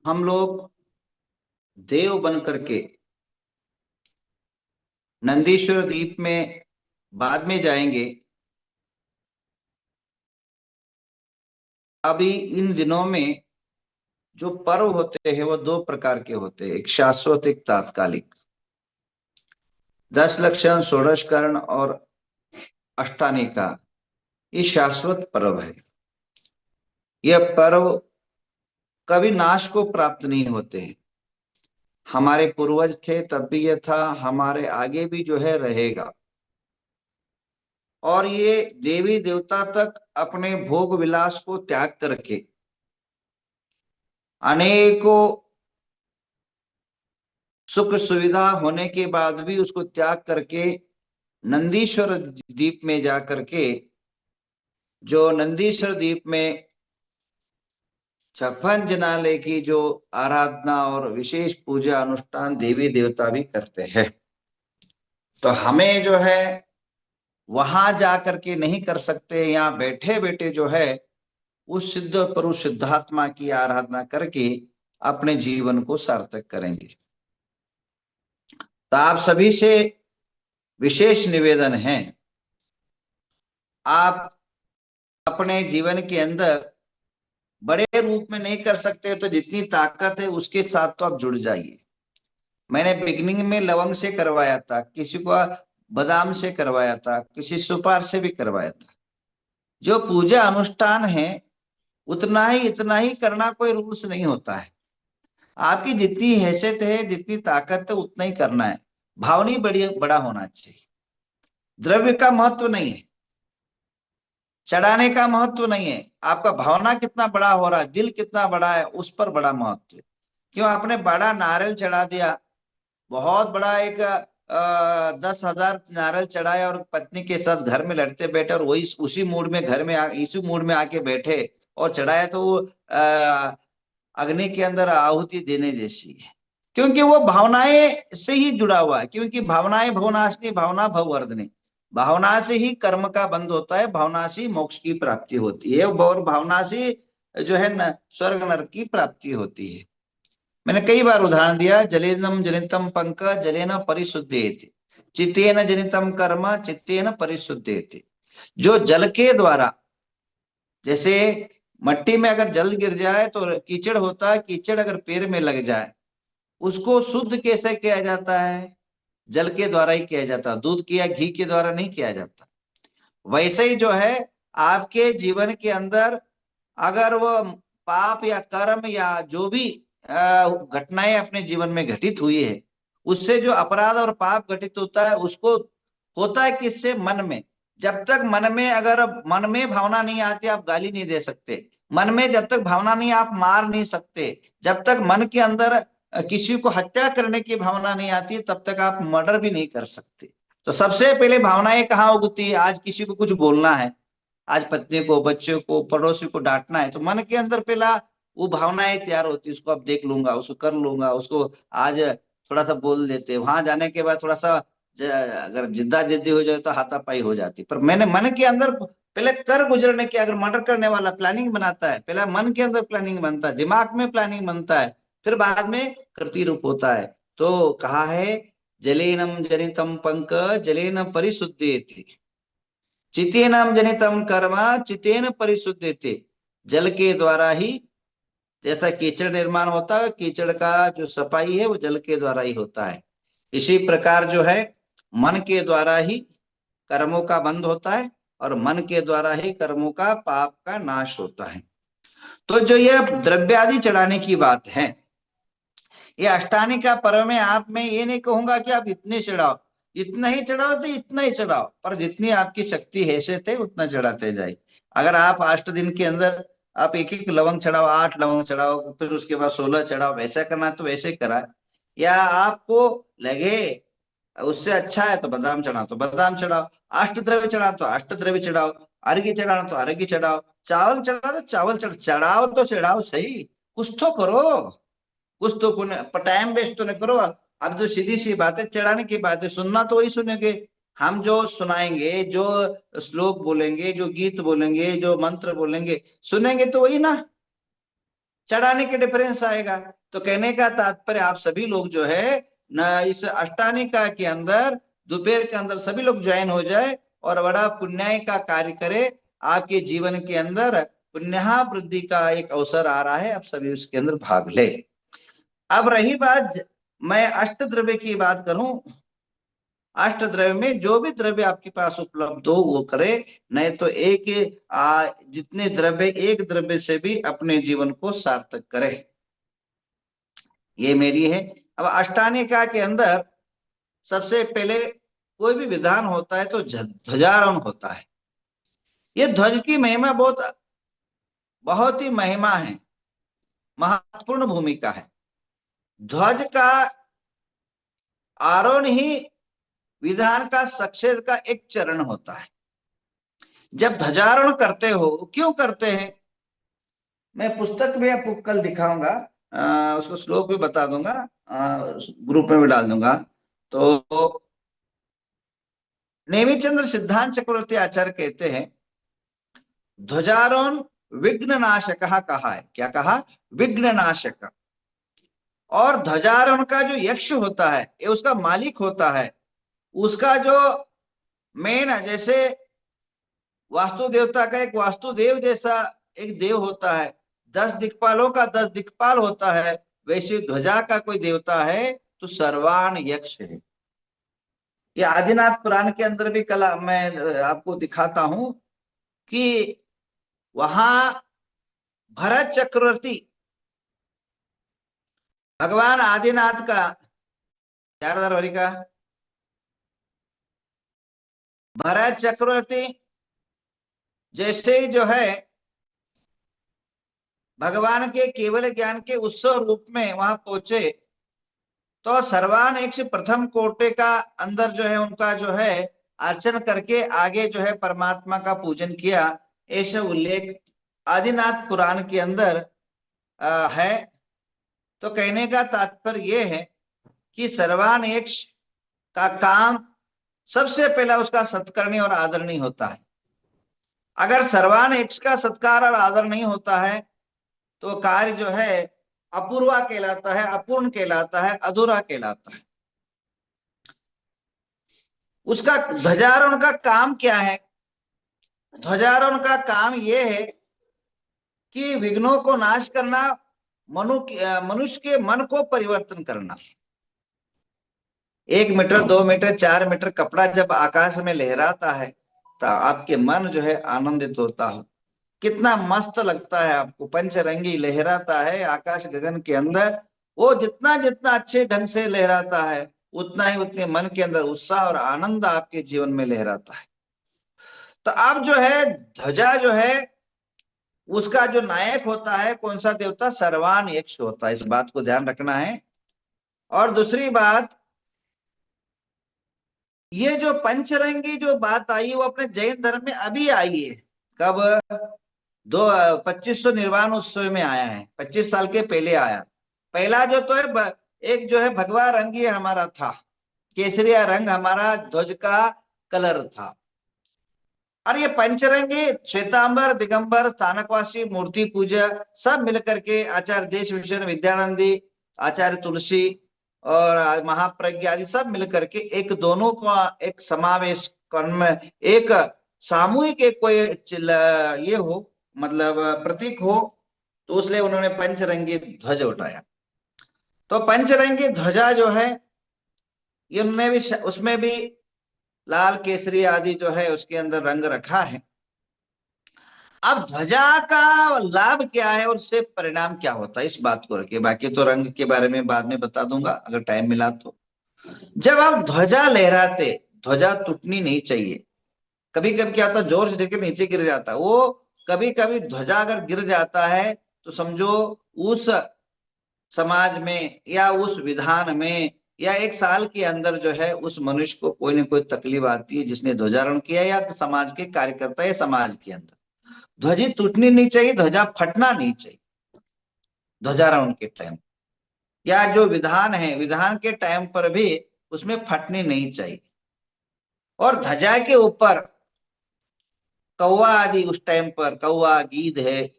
हम लोग देव बन करके नंदीश्वर द्वीप में बाद में जाएंगे। अभी इन दिनों में जो पर्व होते हैं वो दो प्रकार के होते हैं, एक शाश्वत एक तात्कालिक। 10 लक्षण, षोडशकर्ण और अष्टानी का ये शाश्वत पर्व है। यह पर्व कभी नाश को प्राप्त नहीं होते हैं। हमारे पूर्वज थे तब भी यह था, हमारे आगे भी जो है रहेगा। और ये देवी देवता तक अपने भोग विलास को त्याग करके अनेकों सुख सुविधा होने के बाद भी उसको त्याग करके नंदीश्वर द्वीप में जा करके, जो नंदीश्वर द्वीप में 56 जनाले की जो आराधना और विशेष पूजा अनुष्ठान देवी देवता भी करते हैं। तो हमें जो है वहां जा करके नहीं कर सकते, यहाँ बैठे बैठे जो है उस सिद्ध पुरुष सिद्धात्मा की आराधना करके अपने जीवन को सार्थक करेंगे। तो आप सभी से विशेष निवेदन है, आप अपने जीवन के अंदर बड़े रूप में नहीं कर सकते तो जितनी ताकत है उसके साथ तो आप जुड़ जाइए। मैंने बिगनिंग में लवंग से करवाया था, किसी को बादाम से करवाया था, किसी सुपार से भी करवाया था। जो पूजा अनुष्ठान है उतना ही इतना ही करना, कोई रूल्स नहीं होता है। आपकी जितनी हैसियत है, जितनी ताकत है उतना ही करना है। भाव नहीं बड़ा होना चाहिए। द्रव्य का महत्व नहीं है, चढ़ाने का महत्व नहीं है, आपका भावना कितना बड़ा हो रहा है, दिल कितना बड़ा है, उस पर बड़ा महत्व है। क्यों आपने बड़ा नारियल चढ़ा दिया, बहुत बड़ा एक 10,000 नारियल चढ़ाया और पत्नी के साथ घर में लड़ते बैठे और वही उसी मूड में घर में इसी मूड में आके बैठे और चढ़ाया, तो वो अग्नि के अंदर आहुति देने जैसी है। क्योंकि वो भावनाएं से ही जुड़ा हुआ है, क्योंकि भावनाएं भवनाशिनी भावना भववर्धनी। भावना से ही कर्म का बंध होता है, भावना से ही मोक्ष की प्राप्ति होती है, और भावना से जो है न स्वर्ग नरक की प्राप्ति होती है। मैंने कई बार उदाहरण दिया, जलेनम जनितम पंक जलेन परिशुद्धेति, चित्तेन जनितम कर्म चित्तेन परिशुद्धेति। जो जल के द्वारा, जैसे मट्टी में अगर जल गिर जाए तो कीचड़ होता है, कीचड़ अगर पैर में लग जाए उसको शुद्ध कैसे किया जाता है? जल के द्वारा ही किया जाता है, दूध की या घी के द्वारा नहीं किया जाता। वैसे ही जो है आपके जीवन के अंदर अगर वो पाप या कर्म या जो भी घटनाएं अपने जीवन में घटित हुई है, उससे जो अपराध और पाप घटित होता है उसको होता है किससे? मन में। जब तक मन में, अगर मन में भावना नहीं आती आप गाली नहीं दे सकते। मन में जब तक भावना नहीं आप मार नहीं सकते। जब तक मन के अंदर किसी को हत्या करने की भावना नहीं आती तब तक आप मर्डर भी नहीं कर सकते। तो सबसे पहले भावनाएं कहाँ उगती है? आज किसी को कुछ बोलना है, आज पत्नी को, बच्चे को, पड़ोसी को डांटना है, तो मन के अंदर पहला वो भावनाएं तैयार होती है, उसको अब देख लूंगा, उसको कर लूंगा, उसको आज थोड़ा सा बोल देते। वहां जाने के बाद थोड़ा सा अगर जिद्दा जिद्दी हो जाए तो हाथापाई हो जाती। पर मैंने मन के अंदर पहले कर गुजरने की, अगर मर्डर करने वाला प्लानिंग बनाता है, पहले मन के अंदर प्लानिंग बनता है, दिमाग में प्लानिंग बनता है, फिर बाद में कृति रूप होता है। तो कहा है जलेनम जनितम पंक जलेन परिशुद्धेति, चितेनम जनितम कर्म चितेन परिशुद्धेति। जल के द्वारा ही जैसा कीचड़ निर्माण होता है, कीचड़ का जो सफाई है वो जल के द्वारा ही होता है। इसी प्रकार जो है मन के द्वारा ही कर्मों का बंध होता है और मन के द्वारा ही कर्मों का, पाप का नाश होता है। तो जो ये द्रव्यादि चढ़ाने की बात है, ये अष्टानी का पर्व में आप, मैं ये नहीं कहूंगा कि आप इतने चढ़ाओ, इतना ही चढ़ाओ तो इतना ही चढ़ाओ, पर जितनी आपकी शक्ति हैसियत है उतना चढ़ाते जाए। अगर आप 8 दिन के अंदर आप एक एक लवंग चढ़ाओ, 8 लवंग चढ़ाओ, फिर उसके बाद 16 चढ़ाओ, वैसा करना तो वैसे करा। या आपको लगे उससे अच्छा है तो बादाम चढ़ाओ तो बादाम चढ़ाओ, अष्ट द्रव्य चढ़ाओ तो अष्ट द्रव्य चढ़ाओ, अर्घ्य चढ़ाना तो अर्घ्य चढ़ाओ, चावल चढ़ाओ तो चावल चढ़ाओ तो चढ़ाओ सही। कुछ तो करो, कुछ तो टाइम वेस्ट तो नहीं करो। अब जो सीधी सी बात है, चढ़ाने की बात है, सुनना तो वही सुनेंगे। हम जो सुनाएंगे, जो श्लोक बोलेंगे, जो गीत बोलेंगे, जो मंत्र बोलेंगे, सुनेंगे तो वही ना। चढ़ाने के डिफरेंस आएगा। तो कहने का तात्पर्य आप सभी लोग जो है न इस अष्टानिका के अंदर दोपहर के अंदर सभी लोग ज्वाइन हो जाए और बड़ा पुण्याय का कार्य करे। आपके जीवन के अंदर पुण्य वृद्धि का एक अवसर आ रहा है, आप सभी उसके अंदर भाग ले। अब रही बात, मैं अष्ट द्रव्य की बात करूं, अष्ट द्रव्य में जो भी द्रव्य आपके पास उपलब्ध हो वो करे, नहीं तो जितने द्रव्य, एक द्रव्य से भी अपने जीवन को सार्थक करे, ये मेरी है। अब अष्टानिका के अंदर सबसे पहले कोई भी विधान होता है तो ध्वजारोहण होता है। ये ध्वज की महिमा बहुत बहुत ही महिमा है, महत्वपूर्ण भूमिका है। ध्वज का आरोहण ही विधान का सक्सेस का एक चरण होता है। जब ध्वजारोहण करते हो, क्यों करते हैं, मैं पुस्तक भी आपको कल दिखाऊंगा, उसको श्लोक भी बता दूंगा, ग्रुप में भी डाल दूंगा। तो नेमिचंद्र सिद्धांत चक्रवर्ती आचार्य कहते हैं ध्वजारोहण विघ्न नाशक कहा है। क्या कहा, विघ्न नाशक। और ध्वजारोहण का जो यक्ष होता है, ये उसका मालिक होता है, उसका जो मेन, जैसे वास्तु देवता का एक वास्तुदेव जैसा एक देव होता है, 10 दिक्पालों का 10 दिक्पाल होता है, वैसे ध्वजा का कोई देवता है तो सर्वान यक्ष है। ये आदिनाथ पुराण के अंदर भी कला मैं आपको दिखाता हूं कि वहां भरत चक्रवर्ती भगवान आदिनाथ का 4000 का भरत चक्रवर्ती जैसे ही जो है भगवान के केवल ज्ञान के उत्सव रूप में वहां पहुंचे, तो सर्वान एक से प्रथम कोटे का अंदर जो है उनका जो है अर्चन करके आगे जो है परमात्मा का पूजन किया, ऐसा उल्लेख आदिनाथ पुराण के अंदर है। तो कहने का तात्पर्य यह है कि सर्वान एक का काम सबसे पहला उसका सत्कर्णी और आदरणीय होता है। अगर सर्वान एक का सत्कार और आदर नहीं होता है तो कार्य जो है अपूर्वा कहलाता है, अपूर्ण कहलाता है, अधूरा कहलाता है। उसका ध्वजारोहण का काम क्या है, ध्वजारोहण का काम यह है कि विघ्नों को नाश करना, मनुष्य के मन को परिवर्तन करना। 1 मीटर 2 मीटर 4 मीटर कपड़ा जब आकाश में लहराता है तो आपके मन जो है आनंदित होता हो, कितना मस्त लगता है आपको, पंचरंगी लहराता है आकाश गगन के अंदर। वो जितना जितना अच्छे ढंग से लहराता है उतना ही उतने मन के अंदर उत्साह और आनंद आपके जीवन में लहराता है। तो अब जो है ध्वजा जो है उसका जो नायक होता है कौन सा देवता, सर्वान यक्ष होता है, इस बात को ध्यान रखना है। और दूसरी बात, ये जो पंचरंगी जो बात आई वो अपने जैन धर्म में अभी आई है। कब, दो 2500 निर्वाण उत्सव में आया है, 25 साल के पहले आया। पहला जो तो है एक जो है भगवा रंग ये हमारा था, केसरिया रंग हमारा ध्वज का कलर था। और ये पंचरंगी श्वेतांबर दिगंबर स्थानकवासी मूर्ति पूजा सब मिलकर के आचार्य देश विश्व विद्यानंदी, आचार्य तुलसी और महाप्रज्ञा आदि सब मिलकर के एक दोनों का एक समावेश कर्म में एक सामूहिक एक कोई ये हो, मतलब प्रतीक हो, तो इसलिए उन्होंने पंचरंगी ध्वज उठाया। तो पंचरंगी ध्वजा जो है इनमें भी, उसमें भी लाल केसरी आदि जो है उसके अंदर रंग रखा है। अब ध्वजा का लाभ क्या है और उससे परिणाम क्या होता है, इस बात को रखिए, बाकी तो रंग के बारे में बाद में बता दूंगा अगर टाइम मिला तो। जब आप ध्वजा लहराते, ध्वजा टूटनी नहीं चाहिए। कभी कभी क्या होता है जोर से देकर नीचे गिर जाता है वो, कभी कभी ध्वजा अगर गिर जाता है तो समझो उस समाज में या उस विधान में या एक साल के अंदर जो है उस मनुष्य को कोई ना कोई तकलीफ आती है जिसने ध्वजारोहण किया, या समाज के कार्यकर्ता या समाज के अंदर। ध्वजी टूटनी नहीं चाहिए, ध्वजा फटना नहीं चाहिए ध्वजारोहण के टाइम, या जो विधान है विधान के टाइम पर भी उसमें फटनी नहीं चाहिए। और ध्वजा के ऊपर कौवा आदि, उस टाइम पर कौवा, गीध है,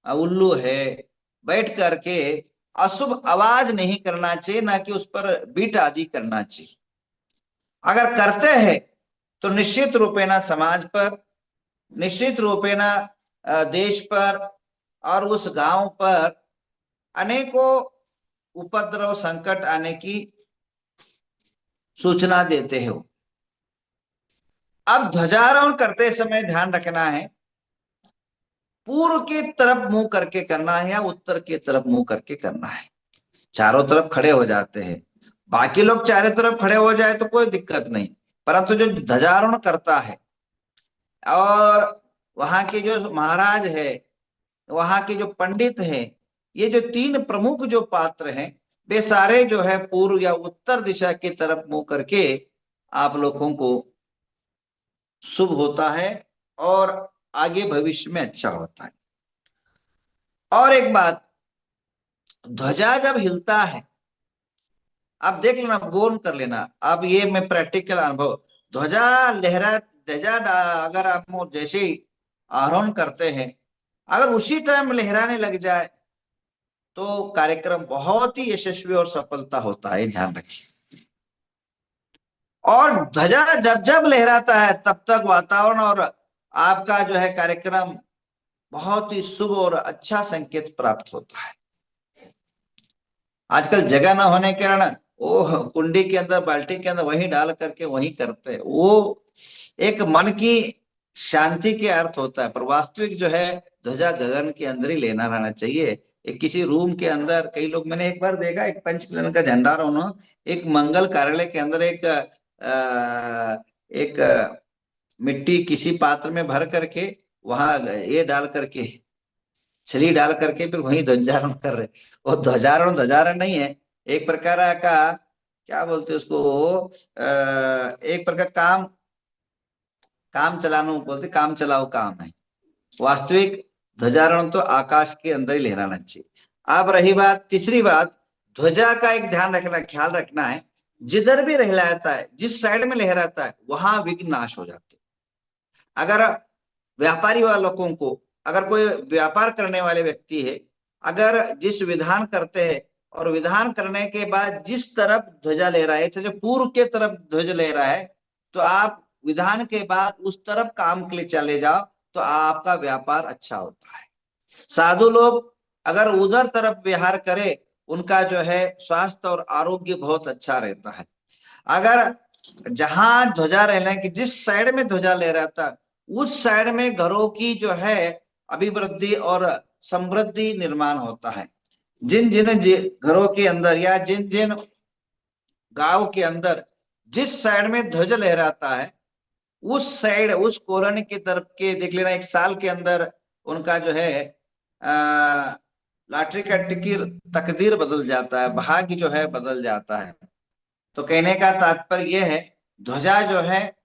उल्लू है, बैठ करके अशुभ आवाज नहीं करना चाहिए, ना कि उस पर बीट आदि करना चाहिए। अगर करते हैं तो निश्चित रूपेण समाज पर, निश्चित रूपेण देश पर और उस गांव पर अनेकों उपद्रव संकट आने की सूचना देते हो। अब ध्वजारोहण करते समय ध्यान रखना है, पूर्व की तरफ मुंह करके करना है या उत्तर की तरफ मुंह करके करना है। चारों तरफ खड़े हो जाते हैं, बाकी लोग चारों तरफ खड़े हो जाए तो कोई दिक्कत नहीं, परंतु जो ध्वजारोहण करता है और वहां के जो महाराज है, वहां के जो पंडित हैं, ये जो तीन प्रमुख जो पात्र हैं, वे सारे जो है पूर्व या उत्तर दिशा की तरफ मुंह करके आप लोगों को शुभ होता है और आगे भविष्य में अच्छा होता है। और एक बात, ध्वजा जब हिलता है, आप देख लेना, गौर कर लेना, अब ये मैं प्रैक्टिकल अनुभव, ध्वजा लहरा, ध्वजा अगर आप जैसे ही आरोहण करते हैं, अगर उसी टाइम लहराने लग जाए तो कार्यक्रम बहुत ही यशस्वी और सफलता होता है, ध्यान रखिए। और ध्वजा जब जब लहराता है तब तक वातावरण और आपका जो है कार्यक्रम बहुत ही शुभ और अच्छा संकेत प्राप्त होता है। आजकल जगह न होने के कारण वो कुंडी के अंदर, बाल्टी के अंदर वही डाल करके वही करते हैं, वो एक मन की शांति के अर्थ होता है, पर वास्तविक जो है ध्वजा गगन के अंदर ही लेना रहना चाहिए। एक किसी रूम के अंदर, कई लोग मैंने एक बार देखा, एक पंचकलन का झंडा रोहण एक मंगल कार्यालय के अंदर एक मिट्टी किसी पात्र में भर करके वहां ये डाल करके, छली डाल करके फिर वही ध्वजारोहण कर रहे। और ध्वजारोहण ध्वजारोहण नहीं है, एक प्रकार का क्या बोलते उसको, एक प्रकार काम काम चलानो बोलते, काम चलाओ काम है। वास्तविक ध्वजारोहण तो आकाश के अंदर ही लहराना चाहिए। अब रही बात, तीसरी बात, ध्वजा का एक ध्यान रखना, ख्याल रखना है, जिधर भी लहराता है, जिस साइड में लहराता है वहां विघ्न नाश हो जाते। अगर व्यापारी वालों को, अगर कोई व्यापार करने वाले व्यक्ति है, अगर जिस विधान करते हैं और विधान करने के बाद जिस तरफ ध्वजा ले रहा है, जैसे पूर्व के तरफ ध्वज ले रहा है, तो आप विधान के बाद उस तरफ काम के लिए चले जाओ तो आपका व्यापार अच्छा होता है। साधु लोग अगर उधर तरफ विहार करे, उनका जो है स्वास्थ्य और आरोग्य बहुत अच्छा रहता है। अगर जहां ध्वजा रहने की, जिस साइड में ध्वजा ले रहा था, उस साइड में घरों की जो है अभिवृद्धि और समृद्धि निर्माण होता है। जिन जिन घरों के अंदर या जिन जिन गांव के अंदर जिस साइड में ध्वज लहराता है, उस साइड, उस कॉलोनी की तरफ के देख लेना, एक साल के अंदर उनका जो है लॉटरी का टिकट, तकदीर बदल जाता है, भाग्य जो है बदल जाता है। तो कहने का तात्पर्य यह है, ध्वजा जो है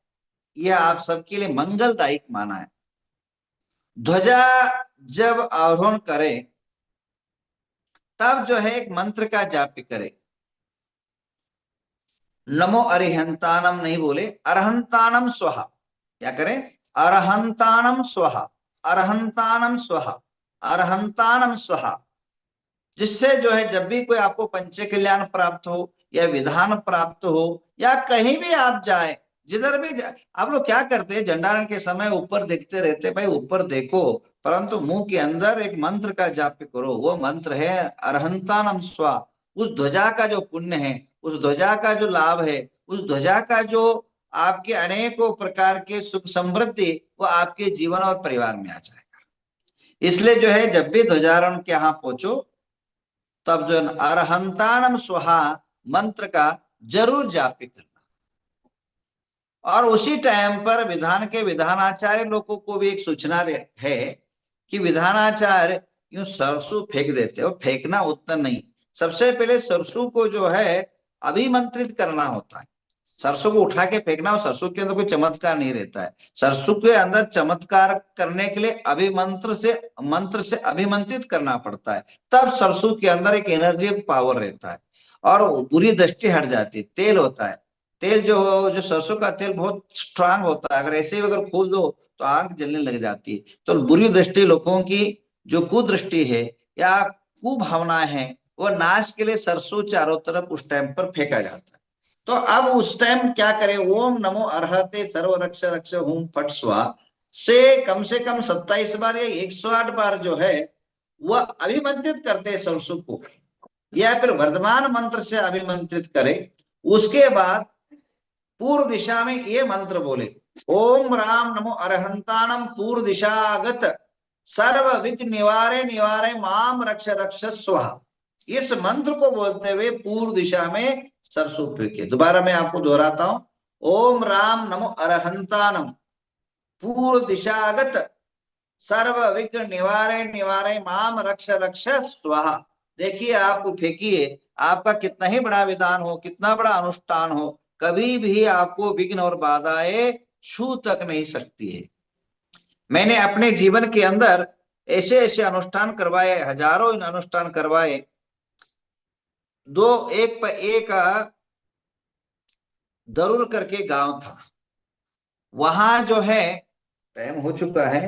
यह आप सबके लिए मंगलदायक माना है। ध्वजा जब आरोहण करे तब जो है एक मंत्र का जाप करे, नमो अरिहंतानम नहीं बोले, अरहंतानम स्वहा। क्या करें? अरहंतानम स्वहा, अरहंतानम स्वहा, अरहंतानम स्वहा। जिससे जो है जब भी कोई आपको पंच कल्याण प्राप्त हो या विधान प्राप्त हो या कहीं भी आप जाए, जिधर भी आप लोग क्या करते हैं, झंडारोहण के समय ऊपर देखते रहते, भाई ऊपर देखो, परंतु मुंह के अंदर एक मंत्र का जाप करो। वो मंत्र है अरहंतानम स्वा। उस ध्वजा का जो पुण्य है, उस ध्वजा का जो लाभ है, उस ध्वजा का जो आपके अनेकों प्रकार के सुख समृद्धि, वो आपके जीवन और परिवार में आ जाएगा। इसलिए जो है जब भी ध्वजारोहण के यहाँ पहुंचो, तब जो अरहंतानम स्वहा मंत्र का जरूर जाप करना। और उसी टाइम पर विधान के विधानाचार्य लोगों को भी एक सूचना है कि विधानाचार्य यूं सरसों फेंक देते हो, फेंकना उतना नहीं, सबसे पहले सरसों को जो है अभिमंत्रित करना होता है। सरसों को उठा के फेंकना, और सरसों के अंदर कोई चमत्कार नहीं रहता है। सरसों के अंदर चमत्कार करने के लिए मंत्र से अभिमंत्रित करना पड़ता है, तब सरसों के अंदर एक एनर्जी पावर रहता है और बुरी दृष्टि हट जाती है। तेल होता है, तेल जो सरसों का तेल बहुत स्ट्रांग होता है, अगर ऐसे ही अगर खोल दो तो आंख जलने लग जाती है। तो बुरी दृष्टि लोगों की जो कुदृष्टि है या कुभावनाएं हैं वो नाश के लिए सरसों चारों तरफ उस टाइम पर फेंका जाता है। तो अब उस टाइम क्या करें, ओम नमो अर्हते सर्व रक्ष रक्ष हूम फट स्वाहा से कम 27 बार या 108 बार जो है वह अभिमंत्रित करते हैं सरसों को, या फिर वर्धमान मंत्र से अभिमंत्रित करे। उसके बाद पूर्व दिशा में ये मंत्र बोले, ओम राम नमो अरहंतानम पूर्व दिशागत सर्व विघ्न निवारे निवारे माम रक्ष रक्ष स्वाहा। इस मंत्र को बोलते हुए पूर्व दिशा में सरसों फेंके। दोबारा मैं आपको दोहराता हूं, ओम राम नमो अरहंतानम पूर्व दिशागत सर्व विघ्न निवारे निवारे माम रक्ष रक्ष स्वाहा। देखिए आप फेंकिए, आपका कितना ही बड़ा विधान हो, कितना बड़ा अनुष्ठान हो, कभी भी आपको विघ्न और बाधाएं छू तक नहीं सकती है। मैंने अपने जीवन के अंदर ऐसे ऐसे अनुष्ठान करवाए, हजारों अनुष्ठान करवाए। एक पर एक दरूर करके गांव था, वहां जो है, टाइम हो चुका है,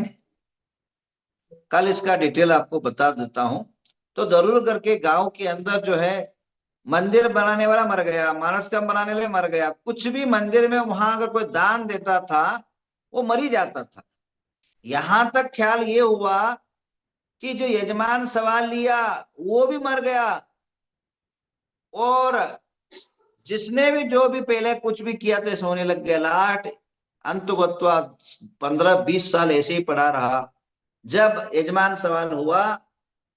कल इसका डिटेल आपको बता देता हूं। तो दरूर करके गांव के अंदर जो है मंदिर बनाने वाला मर गया, मानस कम बनाने वाले मर गया, कुछ भी मंदिर में वहां अगर कोई दान देता था वो मर ही जाता था। यहां तक ख्याल ये हुआ कि जो यजमान सवाल लिया वो भी मर गया, और जिसने भी जो भी पहले कुछ भी किया तो सोने लग गया। लाट अंतुगत्वा 15-20 साल ऐसे ही पड़ा रहा। जब यजमान सवाल हुआ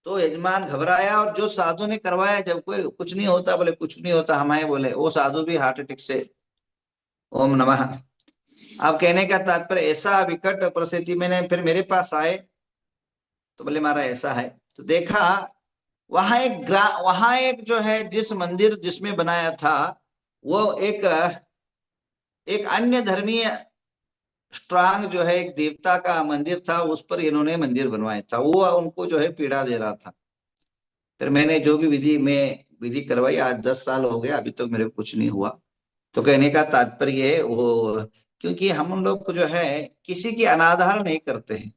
तो यजमान घबराया, और जो साधु ने करवाया, जब कोई कुछ नहीं होता, बोले कुछ नहीं होता हमारे, बोले वो साधु भी हार्ट अटैक से ओम नमः। अब कहने का तात्पर्य, ऐसा विकट परिस्थिति मैंने फिर मेरे पास आए तो बोले हमारा ऐसा है। तो देखा वहां एक जो है जिस मंदिर जिसमें बनाया था वो एक अन्य धर्मीय स्ट्रांग जो है एक देवता का मंदिर था, उस पर इन्होंने मंदिर बनवाया था। वो उनको जो है पीड़ा दे रहा था। फिर मैंने जो भी विधि करवाई, आज 10 साल हो गया, अभी तक मेरे को कुछ नहीं हुआ। तो कहने का तात्पर्य है वो, क्योंकि हम लोग को जो है किसी की अनादर नहीं करते हैं,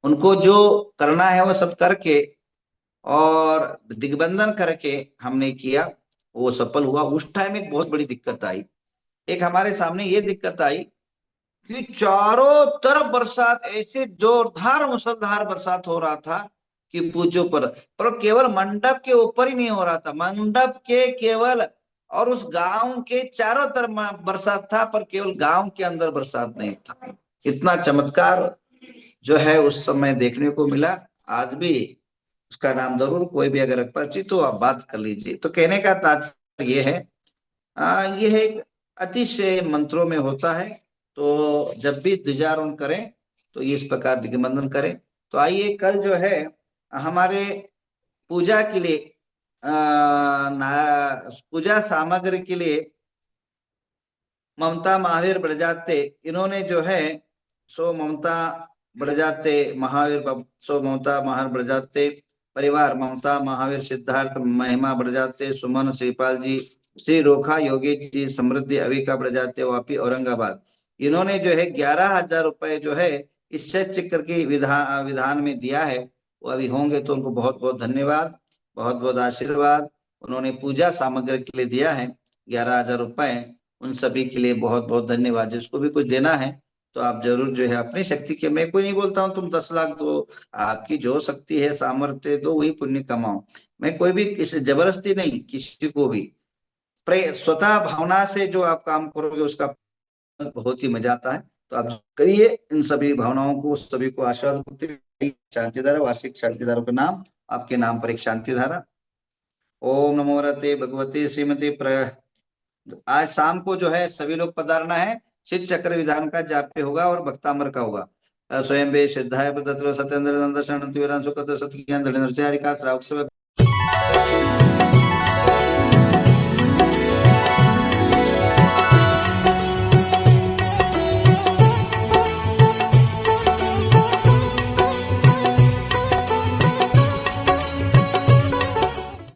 उनको जो करना है वो सब करके और दिग्बंधन करके हमने किया, वो सफल हुआ। उस टाइम एक बहुत बड़ी दिक्कत आई, एक हमारे सामने ये दिक्कत आई कि चारों तरफ बरसात, ऐसे जोरदार मुसलधार बरसात हो रहा था कि पूछो पर केवल मंडप के ऊपर ही नहीं हो रहा था, मंडप के केवल और उस गांव के चारों तरफ बरसात था, पर केवल गांव के अंदर बरसात नहीं था। इतना चमत्कार जो है उस समय देखने को मिला। आज भी उसका नाम जरूर कोई भी अगर परिचित हो आप बात कर लीजिए। तो कहने का तात्पर्य ये है, यह एक अतिशय मंत्रों में होता है। तो जब भी ध्वजारोहण करें तो इस प्रकार दिग्बंधन करें। तो आइए कल जो है हमारे पूजा के लिए पूजा सामग्री के लिए ममता महावीर बड़जाते, इन्होंने जो है सो ममता बड़जाते महावीर सो ममता महावीर बड़जाते परिवार, ममता महावीर सिद्धार्थ महिमा बड़जाते सुमन श्रीपाल जी, श्री रोखा योगेश जी समृद्धि अविका बड़जाते वापी औरंगाबाद, इन्होंने जो है 11,000 रुपए जो है इस चक्र की विधान में दिया है। वो अभी होंगे तो उनको बहुत बहुत धन्यवाद, बहुत बहुत आशीर्वाद। उन्होंने पूजा सामग्री के लिए दिया है 11,000 रुपए, उन सभी के लिए बहुत बहुत धन्यवाद। जिसको भी कुछ देना है तो आप जरूर जो है अपनी शक्ति के, मैं कोई नहीं बोलता हूँ तुम 10 लाख दो, आपकी जो शक्ति है सामर्थ्य दो, वही पुण्य कमाओ। मैं कोई भी किसी जबरदस्ती नहीं, किसी को भी स्वतः भावना से जो आप काम करोगे उसका बहुत ही मजा आता है। तो आप करिए इन सभी भावनाओं को, सभी को आशीर्वाद करते हुए शांति धारा, वार्षिक शांति धारा का नाम आपके नाम पर एक शांति धारा। ओम नमो रते भगवते श्रीमती आज शाम को जो है सभी लोग पधारना है। शिव चक्र विधान का जाप्य होगा और भक्तामर का होगा। स्वयं सिद्धाय सत्येंद्र नंदन सुखद सत्य नृत्य